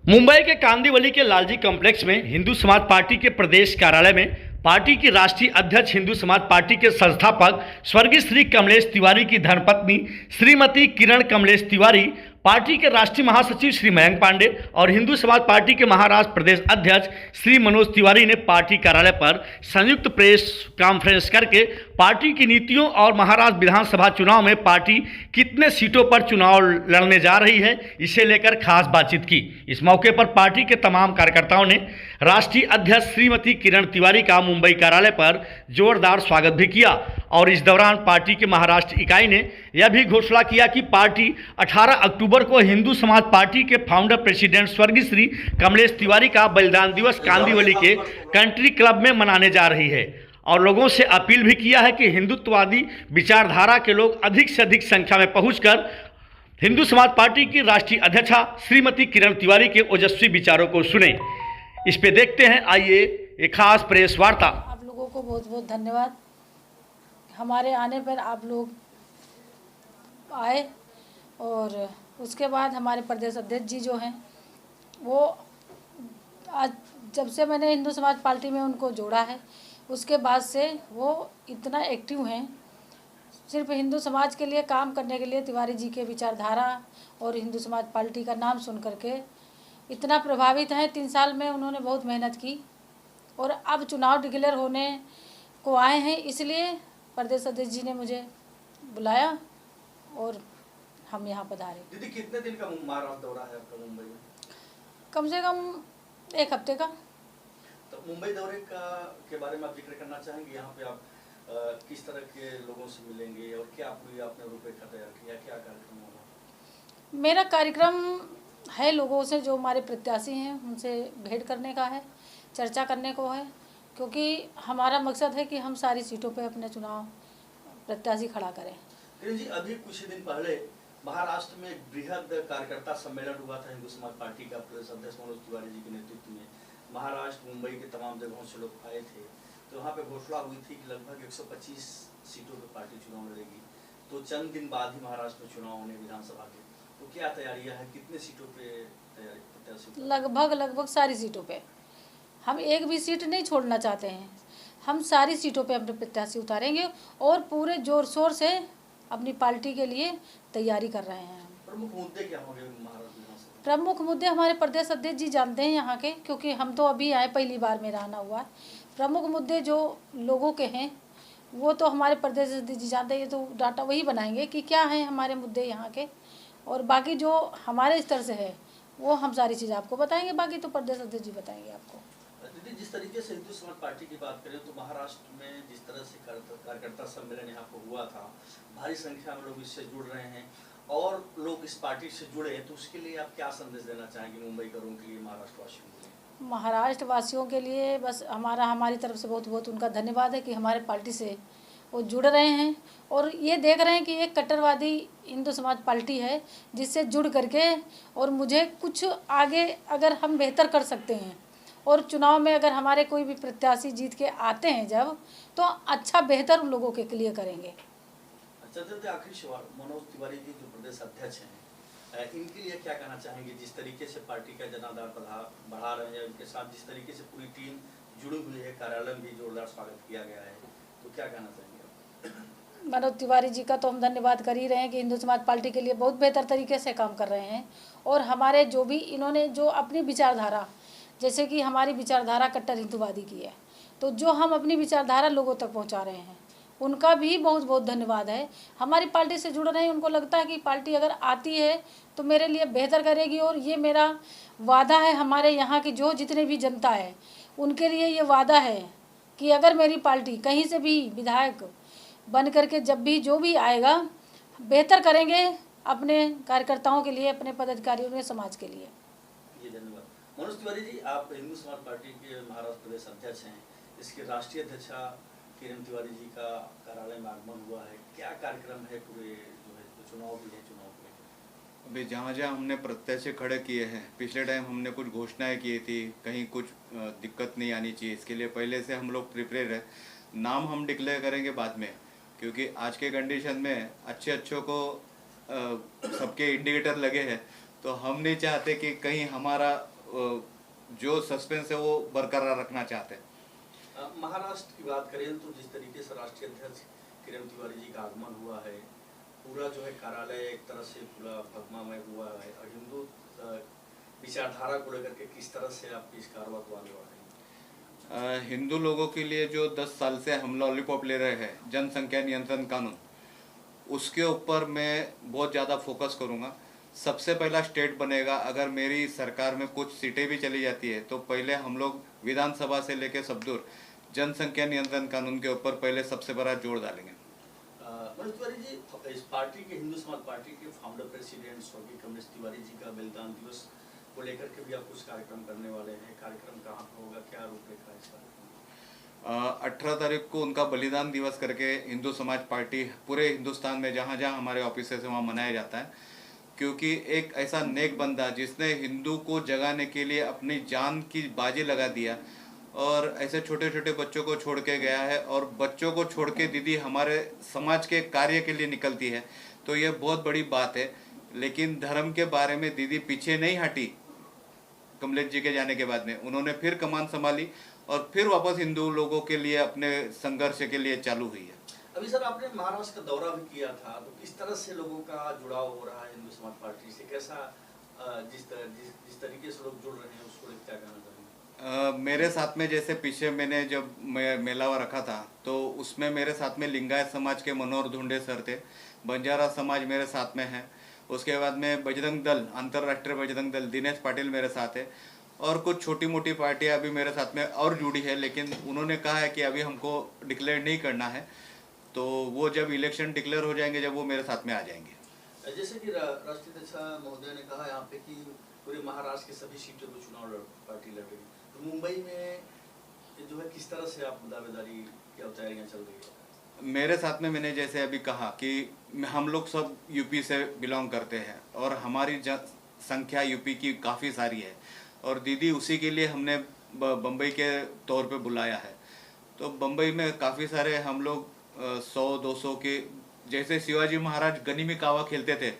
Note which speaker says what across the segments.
Speaker 1: मुंबई के कांदिवली के लालजी कॉम्प्लेक्स में हिंदू समाज पार्टी के प्रदेश कार्यालय में पार्टी की राष्ट्रीय अध्यक्ष हिंदू समाज पार्टी के संस्थापक स्वर्गीय श्री कमलेश तिवारी की धर्मपत्नी श्रीमती किरण कमलेश तिवारी, पार्टी के राष्ट्रीय महासचिव श्री मयंक पांडे और हिंदू समाज पार्टी के महाराष्ट्र प्रदेश अध्यक्ष श्री मनोज तिवारी ने पार्टी कार्यालय पर संयुक्त प्रेस कॉन्फ्रेंस करके पार्टी की नीतियों और महाराष्ट्र विधानसभा चुनाव में पार्टी कितने सीटों पर चुनाव लड़ने जा रही है, इसे लेकर खास बातचीत की। इस मौके पर पार्टी के तमाम कार्यकर्ताओं ने राष्ट्रीय अध्यक्ष श्रीमती किरण तिवारी का मुंबई कार्यालय पर जोरदार स्वागत भी किया और इस दौरान पार्टी के महाराष्ट्र इकाई ने यह भी घोषणा किया कि पार्टी 18 अक्टूबर को हिंदू समाज पार्टी के फाउंडर प्रेसिडेंट स्वर्गीय श्री कमलेश तिवारी का बलिदान दिवस कांदिवली के कंट्री क्लब में मनाने जा रही है और लोगों से अपील भी किया है कि हिंदुत्ववादी विचारधारा के लोग अधिक से अधिक संख्या में पहुंचकर हिंदू समाज पार्टी की राष्ट्रीय अध्यक्षा श्रीमती किरण तिवारी के ओजस्वी विचारों को सुने। इस पे देखते हैं, आइए एक खास प्रेस वार्ता।
Speaker 2: आप लोगों को बहुत बहुत धन्यवाद। हमारे आने पर आप लोग आए और उसके बाद हमारे प्रदेश अध्यक्ष जी जो हैं वो आज जब से मैंने हिंदू समाज पार्टी में उनको जोड़ा है उसके बाद से वो इतना एक्टिव हैं, सिर्फ हिंदू समाज के लिए काम करने के लिए तिवारी जी के विचारधारा और हिंदू समाज पार्टी का नाम सुन करके इतना प्रभावित हैं। 3 साल में उन्होंने बहुत मेहनत की और अब चुनाव डिक्लेयर होने को आए हैं, इसलिए प्रदेश अध्यक्ष जी ने मुझे बुलाया और हम यहाँ पधारे।
Speaker 1: दीदी, कितने दिन का महाराष्ट्र दौरा है आपका मुंबई में?
Speaker 2: कम से कम 1 हफ्ते का।
Speaker 1: तो मुंबई दौरे के बारे में आप जिक्र करना चाहेंगे? यहाँ पे आप किस तरह के लोगों से मिलेंगे और क्या आपने रूपरेखा तैयार किया, क्या कार्यक्रम होगा?
Speaker 2: मेरा कार्यक्रम है लोगों से जो हमारे प्रत्याशी हैं उनसे भेंट करने का है, चर्चा करने को है, क्योंकि हमारा मकसद है कि हम सारी सीटों पे अपने चुनाव प्रत्याशी खड़ा करें।
Speaker 1: किरण जी, अभी कुछ ही दिन पहले महाराष्ट्र में एक बृहद कार्यकर्ता सम्मेलन हुआ था हिंदू समाज पार्टी का प्रदेश अध्यक्ष मनोज तिवारी जी के नेतृत्व में। महाराष्ट्र मुंबई के तमाम जगहों से लोग आए थे, तो वहाँ पे घोषणा हुई थी कि लगभग 125 सीटों पे पार्टी चुनाव लड़ेगी। तो चंद दिन बाद ही महाराष्ट्र में चुनाव होने विधानसभा के, तो क्या तैयारियां हैं, कितने सीटों पे तैयारी प्रत्याशी?
Speaker 2: लगभग सारी सीटों पे हम एक भी सीट नहीं छोड़ना चाहते हैं। हम सारी सीटों पे अपने प्रत्याशी उतारेंगे और पूरे जोर शोर से अपनी पार्टी के लिए तैयारी कर रहे हैं।
Speaker 1: प्रमुख मुद्दे क्या होंगे महाराष्ट्र विधानसभा?
Speaker 2: प्रमुख मुद्दे हमारे प्रदेश अध्यक्ष जी जानते हैं यहाँ के, क्योंकि हम तो अभी आए, पहली बार मेरा आना हुआ है। प्रमुख मुद्दे जो लोगों के हैं वो तो हमारे प्रदेश अध्यक्ष जी जानते हैं, तो डाटा वही बनाएंगे कि क्या हैं हमारे मुद्दे यहाँ के, और बाकी जो हमारे स्तर से है वो हम सारी चीज़ आपको बताएंगे, बाकी तो प्रदेश अध्यक्ष जी बताएंगे आपको।
Speaker 1: दीदी, जिस तरीके से हिंदू समाज पार्टी की बात करें तो महाराष्ट्र में जिस तरह से कार्यकर्ता सम्मेलन यहाँ पर हुआ था, भारी संख्या में लोग इससे जुड़ रहे हैं और लोग इस पार्टी से जुड़े हैं, तो उसके लिए आप क्या संदेश देना चाहेंगे मुंबई करों के लिए, महाराष्ट्र वासियों के लिए?
Speaker 2: महाराष्ट्र वासियों के लिए बस हमारी तरफ से बहुत बहुत उनका धन्यवाद है कि हमारे पार्टी से वो जुड़ रहे हैं और ये देख रहे हैं कि एक कट्टरवादी हिंदू समाज पार्टी है जिससे जुड़ करके, और मुझे कुछ आगे अगर हम बेहतर कर सकते हैं और चुनाव में अगर हमारे कोई भी प्रत्याशी जीत के आते हैं जब, तो अच्छा बेहतर उन लोगों के लिए करेंगे।
Speaker 1: अच्छा, आखिरी सवाल, मनोज तिवारी जी जो प्रदेश अध्यक्ष हैं, इनके लिए क्या कहना चाहेंगे? जिस तरीके से पार्टी का जनाधार बढ़ा रहे हैं, उनके साथ जिस तरीके से पूरी टीम जुड़ी हुई है, कार्यालय में भी जोरदार स्वागत किया गया है, तो क्या कहना चाहेंगे?
Speaker 2: मनोज तिवारी जी का तो हम धन्यवाद कर ही रहे हैं कि हिंदू समाज पार्टी के लिए बहुत बेहतर तरीके से काम कर रहे हैं और हमारे जो भी इन्होंने जो अपनी विचारधारा, जैसे कि हमारी विचारधारा कट्टर हिंदूवादी की है, तो जो हम अपनी विचारधारा लोगों तक पहुंचा रहे हैं उनका भी बहुत बहुत धन्यवाद है। हमारी पार्टी से जुड़ रहे हैं, उनको लगता है कि पार्टी अगर आती है तो मेरे लिए बेहतर करेगी, और ये मेरा वादा है हमारे यहाँ की जो जितने भी जनता है उनके लिए ये वादा है कि अगर मेरी पार्टी कहीं से भी विधायक बन करके जब भी जो भी आएगा बेहतर करेंगे अपने कार्यकर्ताओं के लिए, अपने पदाधिकारियों के, समाज के लिए।
Speaker 1: ये धन्यवाद। मनोज तिवारी जी, आप हिंदू समाज पार्टी के महाराष्ट्र प्रदेश अध्यक्ष हैं, इसके राष्ट्रीय अध्यक्षा किरण तिवारी जी का कार्यालय में आगमन हुआ है, क्या कार्यक्रम है? पूरे जो है चुनाव भी है, चुनाव में
Speaker 3: अभी जहाँ जहाँ हमने प्रत्याशी खड़े किए हैं, पिछले टाइम हमने कुछ घोषणाएं की थी, कहीं कुछ दिक्कत नहीं आनी चाहिए, इसके लिए पहले से हम लोग प्रिपेयर है। नाम हम डिक्लेयर करेंगे बाद में, क्योंकि आज के कंडीशन में अच्छे को सबके इंडिकेटर लगे हैं, तो हम नहीं चाहते कि कहीं हमारा जो सस्पेंस है वो बरकरार रखना चाहते हैं।
Speaker 4: महाराष्ट्र की बात करें तो जिस तरीके से राष्ट्रीय अध्यक्ष किरण तिवारी जी का आगमन हुआ है, पूरा जो है कार्यालय एक तरह से पूरा भगमामय हुआ है, और हिंदू विचारधारा को लेकर के किस तरह से आप इस कार्रवाई को आगे बढ़ाएंगे?
Speaker 3: हिंदू लोगों के लिए जो 10 साल से हम लॉलीपॉप ले रहे हैं, जनसंख्या नियंत्रण कानून, उसके ऊपर मैं बहुत ज़्यादा फोकस करूँगा। सबसे पहला स्टेट बनेगा, अगर मेरी सरकार में कुछ सीटें भी चली जाती है तो पहले हम लोग विधानसभा से लेकर सब दूर जनसंख्या नियंत्रण कानून के ऊपर पहले सबसे बड़ा जोर डालेंगे।
Speaker 4: मनोज तिवारी जी, इस पार्टी के, हिंदू समाज पार्टी के फाउंडर प्रेसिडेंट स्वर्गीय कमलेश तिवारी जी का बलिदान दिवस को लेकर के भी आप कुछ कार्यक्रम करने वाले हैं। कार्यक्रम कहाँ पर होगा, क्या रूपरेखा है इस कार्यक्रम?
Speaker 3: 18 तारीख को उनका बलिदान दिवस करके हिंदू समाज पार्टी पूरे हिंदुस्तान में जहाँ जहाँ हमारे ऑफिस है वहाँ मनाया जाता है, क्योंकि एक ऐसा नेक बंदा जिसने हिंदू को जगाने के लिए अपनी जान की बाजी लगा दिया और ऐसे छोटे छोटे बच्चों को छोड़ के गया है, और बच्चों को छोड़ के दीदी हमारे समाज के कार्य के लिए निकलती है, तो ये बहुत बड़ी बात है। लेकिन धर्म के बारे में दीदी पीछे नहीं हटी। कमलेश जी के जाने के बाद में उन्होंने फिर कमान संभाली और फिर वापस हिंदू लोगों के लिए अपने संघर्ष के लिए चालू हुई है।
Speaker 4: अभी सर, आपने महाराष्ट्र का दौरा भी किया था, तो किस तरह से लोगों का जुड़ाव हो रहा है हिंदू समाज पार्टी से? कैसा जिस तरीके से लोग जुड़ रहे हैं उसको लेकर क्या कहना चाहेंगे?
Speaker 3: मेरे साथ में जैसे पीछे मैंने जब मेलावा रखा था तो उसमें मेरे साथ में लिंगायत समाज के मनोहर धुंडे सर थे, बंजारा समाज मेरे साथ में है, उसके बाद में बजरंग दल, अंतर्राष्ट्रीय बजरंग दल दिनेश पाटिल मेरे साथ है, और कुछ छोटी मोटी पार्टियां अभी मेरे साथ में और जुड़ी है, लेकिन उन्होंने कहा है कि अभी हमको डिक्लेयर नहीं करना है, तो वो जब इलेक्शन डिक्लेयर हो जाएंगे जब वो मेरे साथ में आ जाएंगे।
Speaker 4: जैसे कि राष्ट्रीय अध्यक्ष महोदय ने कहा यहाँ पे कि पूरे महाराष्ट्र के सभी सीटों पर चुनाव पार्टी लड़ रही है, तो मुंबई में जो है किस तरह से आप दावेदारी क्या तैयारियां चल रही है?
Speaker 3: मेरे साथ में मैंने जैसे अभी कहा कि हम लोग सब यूपी से बिलोंग करते हैं और हमारी संख्या यूपी की काफ़ी सारी है, और दीदी उसी के लिए हमने बम्बई के तौर पे बुलाया है। तो बम्बई में काफ़ी सारे हम लोग 100-200 के, जैसे शिवाजी महाराज गनी में कावा खेलते थे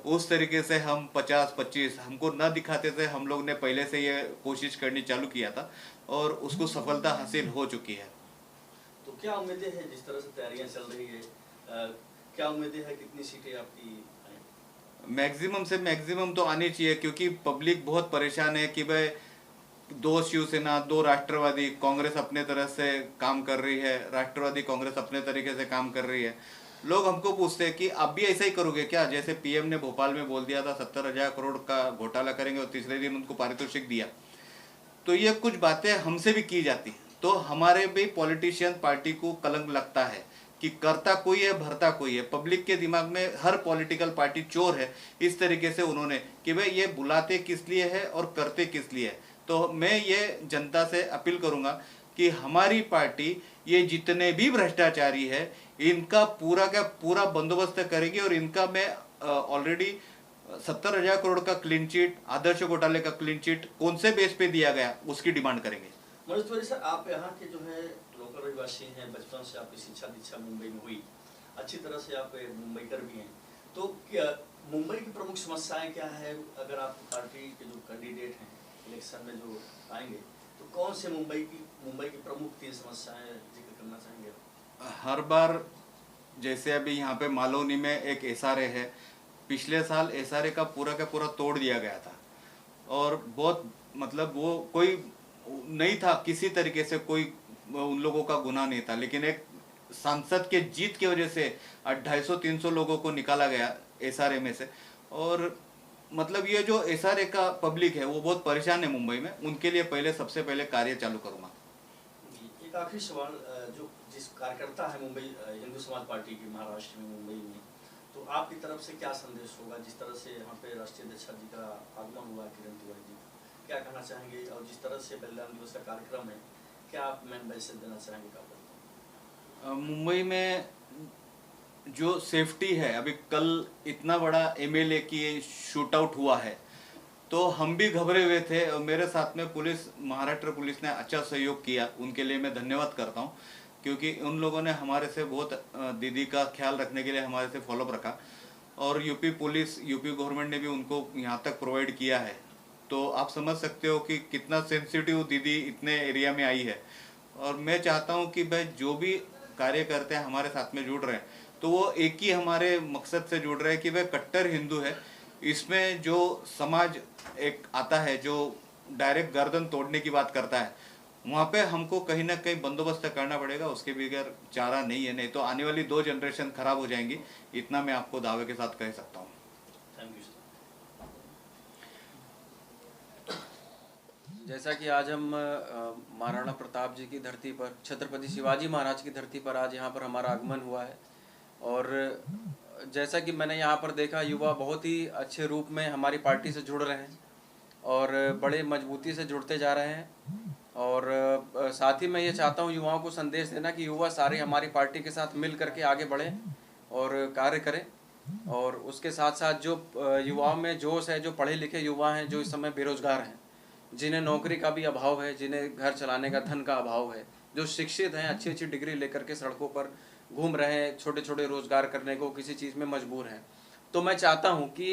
Speaker 3: उस तरीके से हम 50-25 हमको न दिखाते थे, हम लोग ने पहले से ये कोशिश करनी चालू किया था और उसको सफलता हासिल हो चुकी है।
Speaker 4: तो क्या उम्मीदें हैं, जिस तरह से तैयारियां चल रही है, क्या उम्मीदें हैं, कितनी सीटें आपकी?
Speaker 3: मैक्सिमम से मैक्सिमम तो आनी चाहिए, क्योंकि पब्लिक बहुत परेशान है कि भाई 2 शिवसेना, 2 राष्ट्रवादी, कांग्रेस अपने तरह से काम कर रही है, राष्ट्रवादी कांग्रेस अपने तरीके से काम कर रही है। लोग हमको पूछते हैं कि आप भी ऐसा ही करोगे क्या? जैसे पीएम ने भोपाल में बोल दिया था 70,000 करोड़ का घोटाला करेंगे और तीसरे दिन उनको पारितोषिक दिया, तो ये कुछ बातें हमसे भी की जाती हैं। तो हमारे भी पॉलिटिशियन पार्टी को कलंक लगता है कि करता कोई है भरता कोई है। पब्लिक के दिमाग में हर पॉलिटिकल पार्टी चोर है, इस तरीके से उन्होंने कि भाई ये बुलाते किस लिए है और करते किस लिए है। तो मैं ये जनता से अपील करूंगा कि हमारी पार्टी ये जितने भी भ्रष्टाचारी है इनका पूरा का पूरा बंदोबस्त करेगी, और इनका मैं ऑलरेडी 70,000 करोड़ का क्लीन चिट, आदर्श घोटाले का क्लीन चिट कौन से बेस पे दिया गया उसकी डिमांड करेंगे।
Speaker 4: मनोज तिवारी सर, आप यहाँ के जो है लोकल रहिवासी हैं, बचपन से आपकी शिक्षा दीक्षा मुंबई में हुई, अच्छी तरह से आप मुंबईकर भी हैं, तो क्या मुंबई की प्रमुख समस्याएं क्या है? अगर आप पार्टी के जो कैंडिडेट हैं इलेक्शन में जो आएंगे, तो कौन से मुंबई की प्रमुख 3 समस्याएं जिक्र करना चाहेंगे?
Speaker 3: हर बार जैसे अभी यहाँ पे मालौनी में एक एसआरए है, पिछले साल एसआरए का पूरा तोड़ दिया गया था, और बहुत मतलब वो कोई नहीं था, किसी तरीके से कोई उन लोगों का गुनाह नहीं था, लेकिन एक सांसद के जीत की वजह से 250-300 लोगों को निकाला गया एसआरए में से। और मतलब ये जो एसआरए का पब्लिक है वो बहुत परेशान है मुंबई में, उनके लिए सबसे पहले कार्य चालू करूँगा।
Speaker 4: एक आखिरी सवाल, जो जिस कार्यकर्ता है मुंबई हिंदू समाज पार्टी की महाराष्ट्र में, मुंबई में, तो आपकी तरफ से क्या संदेश होगा? जिस तरह से यहाँ पे राष्ट्रीय अध्यक्ष जी का आगमन हुआ, किरण तिवारी जी, क्या कहना चाहेंगे? और जिस तरह से बलिदान दिवस का कार्यक्रम है, क्या आप मैसेज देना चाहेंगे?
Speaker 3: मुंबई में जो सेफ्टी है, अभी कल इतना बड़ा एमएलए की शूट आउट हुआ है तो हम भी घबरे हुए थे, और मेरे साथ में पुलिस, महाराष्ट्र पुलिस ने अच्छा सहयोग किया, उनके लिए मैं धन्यवाद करता हूं, क्योंकि उन लोगों ने हमारे से बहुत दीदी का ख्याल रखने के लिए हमारे से फॉलोअप रखा। और यूपी पुलिस, यूपी गवर्नमेंट ने भी उनको यहाँ तक प्रोवाइड किया है। तो आप समझ सकते हो कि कितना सेंसिटिव दीदी इतने एरिया में आई है। और मैं चाहता हूँ कि भाई जो भी कार्य करते हैं हमारे साथ में जुड़ रहे हैं, तो वो एक ही हमारे मकसद से जुड़ रहे हैं कि वह कट्टर हिंदू है। इसमें जो समाज एक आता है जो डायरेक्ट गर्दन तोड़ने की बात करता है, वहाँ पे हमको कहीं ना कहीं बंदोबस्त करना पड़ेगा, उसके बगैर चारा नहीं है। नहीं तो आने वाली 2 जनरेशन खराब हो जाएंगी, इतना मैं आपको दावे के साथ कह सकता हूँ।
Speaker 4: Thank you sir.
Speaker 5: जैसा कि आज हम महाराणा प्रताप जी की धरती पर, छत्रपति शिवाजी महाराज की धरती पर आज यहाँ पर हमारा आगमन हुआ है, और जैसा कि मैंने यहाँ पर देखा, युवा बहुत ही अच्छे रूप में हमारी पार्टी से जुड़ रहे हैं और बड़े मजबूती से जुड़ते जा रहे हैं। और साथ ही मैं ये चाहता हूँ युवाओं को संदेश देना कि युवा सारे हमारी पार्टी के साथ मिल करके आगे बढ़ें और कार्य करें। और उसके साथ साथ जो युवाओं में जोश है, जो पढ़े लिखे युवा हैं, जो इस समय बेरोजगार हैं, जिन्हें नौकरी का भी अभाव है, जिन्हें घर चलाने का धन का अभाव है, जो शिक्षित हैं, अच्छी अच्छी डिग्री लेकर के सड़कों पर घूम रहे हैं, छोटे छोटे रोजगार करने को किसी चीज़ में मजबूर हैं, तो मैं चाहता हूं कि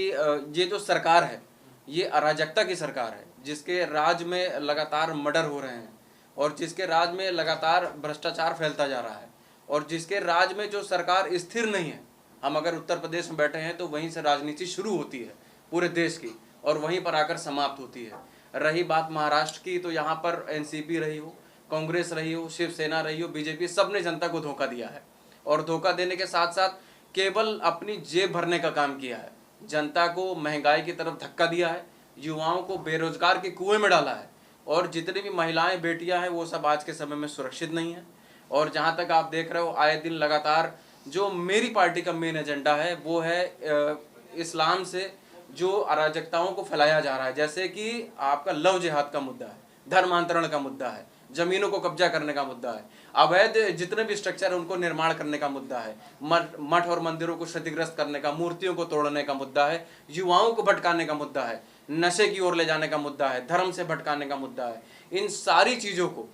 Speaker 5: ये जो सरकार है ये अराजकता की सरकार है, जिसके राज में लगातार मर्डर हो रहे हैं और जिसके राज में लगातार भ्रष्टाचार फैलता जा रहा है और जिसके राज में जो सरकार स्थिर नहीं है। हम अगर उत्तर प्रदेश में बैठे हैं तो वहीं से राजनीति शुरू होती है पूरे देश की और वहीं पर आकर समाप्त होती है। रही बात महाराष्ट्र की, तो यहाँ पर एनसीपी रही हो, कांग्रेस रही हो, शिवसेना रही हो, बीजेपी, सबने जनता को धोखा दिया है और धोखा देने के साथ साथ केवल अपनी जेब भरने का काम किया है। जनता को महंगाई की तरफ धक्का दिया है, युवाओं को बेरोजगार के कुएं में डाला है और जितनी भी महिलाएं बेटियां हैं वो सब आज के समय में सुरक्षित नहीं है। और जहां तक आप देख रहे हो, आए दिन लगातार जो मेरी पार्टी का मेन एजेंडा है वो है इस्लाम से जो अराजकताओं को फैलाया जा रहा है, जैसे कि आपका लव जिहाद का मुद्दा है, धर्मांतरण का मुद्दा है, जमीनों को कब्जा करने का मुद्दा है, अवैध जितने भी स्ट्रक्चर है उनको निर्माण करने का मुद्दा है, मठ और मंदिरों को क्षतिग्रस्त करने का, मूर्तियों को तोड़ने का मुद्दा है, युवाओं को भटकाने का मुद्दा है, नशे की ओर ले जाने का मुद्दा है, धर्म से भटकाने का मुद्दा है। इन सारी चीज़ों को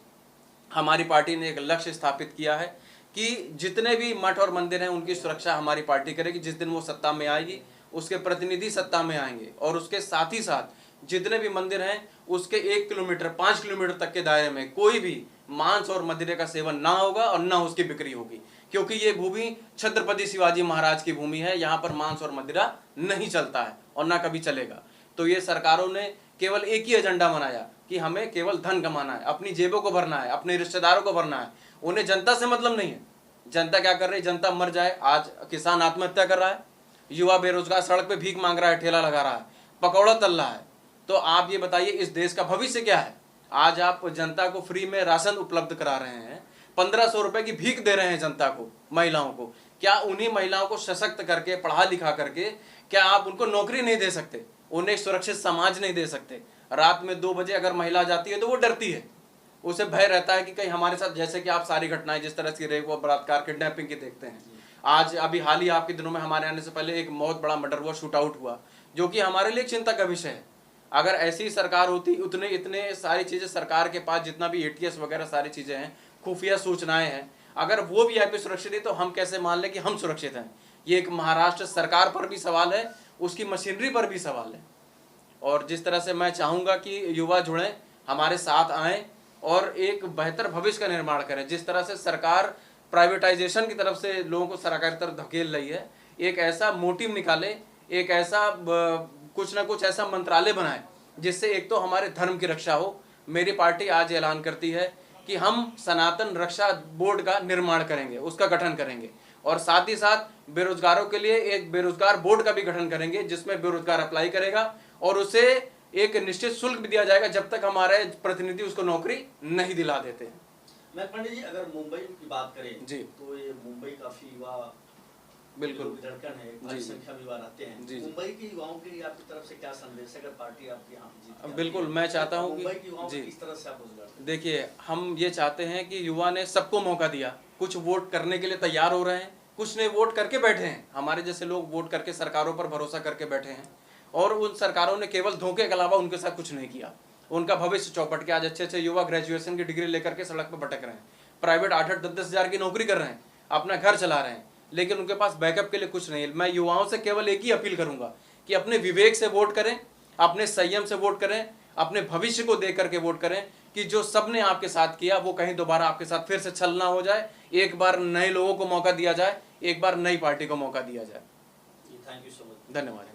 Speaker 5: हमारी पार्टी ने एक लक्ष्य स्थापित किया है कि जितने भी मठ और मंदिर हैं उनकी सुरक्षा हमारी पार्टी करेगी। जिस दिन वो सत्ता में आएगी उसके प्रतिनिधि सत्ता में आएंगे और उसके साथ ही साथ जितने भी मंदिर हैं उसके 1 किलोमीटर 5 किलोमीटर तक के दायरे में कोई भी मांस और मदिरे का सेवन ना होगा और ना उसकी बिक्री होगी, क्योंकि ये भूमि छत्रपति शिवाजी महाराज की भूमि है। यहाँ पर मांस और मदिरा नहीं चलता है और ना कभी चलेगा। तो ये सरकारों ने केवल एक ही एजेंडा बनाया कि हमें केवल धन कमाना है, अपनी जेबों को भरना है, अपने रिश्तेदारों को भरना है। उन्हें जनता से मतलब नहीं है। जनता क्या कर रही है? जनता मर जाए। आज किसान आत्महत्या कर रहा है, युवा बेरोजगार सड़क पे भीख मांग रहा है, ठेला लगा रहा है, पकौड़ा तल रहा है। तो आप ये बताइए इस देश का भविष्य क्या है? आज आप जनता को फ्री में राशन उपलब्ध करा रहे हैं, 1500 रुपए की भीख दे रहे हैं जनता को, महिलाओं को। क्या उन्हीं महिलाओं को सशक्त करके, पढ़ा लिखा करके, क्या आप उनको नौकरी नहीं दे सकते? उन्हें एक सुरक्षित समाज नहीं दे सकते? रात में 2 बजे अगर महिला जाती है तो वो डरती है, उसे भय रहता है कि कहीं हमारे साथ, जैसे कि आप सारी घटनाएं जिस तरह की रेप और बलात्कार, किडनैपिंग की देखते हैं। आज अभी हाल ही आपके दिनों में हमारे आने से पहले एक बहुत बड़ा मर्डर हुआ, शूट आउट हुआ, जो कि हमारे लिए चिंता का विषय है। अगर ऐसी सरकार होती, इतने सारी चीजें सरकार के पास, जितना भी ATS वगैरह सारी चीजें हैं, खुफिया सूचनाएं हैं, अगर वो भी यहाँ पे सुरक्षित है तो हम कैसे मान लें कि हम सुरक्षित हैं? ये एक महाराष्ट्र सरकार पर भी सवाल है, उसकी मशीनरी पर भी सवाल है। और जिस तरह से मैं चाहूँगा कि युवा जुड़ें, हमारे साथ आएँ और एक बेहतर भविष्य का निर्माण करें। जिस तरह से सरकार प्राइवेटाइजेशन की तरफ से लोगों को सरकार की तरफ धकेल रही है, एक ऐसा मोटिव निकाले, एक ऐसा कुछ ना कुछ ऐसा मंत्रालय बनाए जिससे एक तो हमारे धर्म की रक्षा हो। मेरी पार्टी आज ऐलान करती है कि हम सनातन रक्षा बोर्ड का निर्माण करेंगे, उसका गठन करेंगे और साथ ही साथ बेरोजगारों के लिए एक बेरोजगार बोर्ड का भी गठन करेंगे, जिसमें बेरोजगार अप्लाई करेगा और उसे एक निश्चित शुल्क भी दिया जाएगा जब तक हमारे प्रतिनिधि उसको नौकरी नहीं दिला देते हैं।
Speaker 4: मैं पंडित जी, अगर मुंबई की बात करें
Speaker 5: जी,
Speaker 4: तो ये मुंबई काफी युवा
Speaker 5: बिल्कुल
Speaker 4: धड़कन है, बड़ी संख्या में युवा रहते हैं। मुंबई के युवाओं के लिए आपकी तरफ से क्या संदेश है अगर पार्टी आपकी यहाँ जीत?
Speaker 5: बिल्कुल, मैं चाहता हूँ
Speaker 4: मुंबई के युवाओं
Speaker 5: जी,
Speaker 4: को किस तरह से आप रोजगार?
Speaker 5: देखिए, हम ये चाहते हैं कि युवा ने सबको मौका दिया, कुछ वोट करने के लिए तैयार हो रहे हैं, कुछ ने वोट करके बैठे हैं। हमारे जैसे लोग वोट करके सरकारों पर भरोसा करके बैठे हैं और उन सरकारों ने केवल धोखे के अलावा उनके साथ कुछ नहीं किया। उनका भविष्य चौपट के आज अच्छे अच्छे युवा ग्रेजुएशन की डिग्री लेकर के सड़क पर भटक रहे हैं, प्राइवेट 8-8, 10-10 हज़ार की नौकरी कर रहे हैं, अपना घर चला रहे हैं, लेकिन उनके पास बैकअप के लिए कुछ नहीं है। मैं युवाओं से केवल एक ही अपील करूंगा कि अपने विवेक से वोट करें, अपने संयम से वोट करें, अपने भविष्य को देख करके वोट करें कि जो सबने आपके साथ किया वो कहीं दोबारा आपके साथ फिर से छल ना हो जाए। एक बार नए लोगों को मौका दिया जाए, एक बार नई पार्टी को मौका दिया जाए।
Speaker 4: Thank you so much.
Speaker 5: धन्यवाद।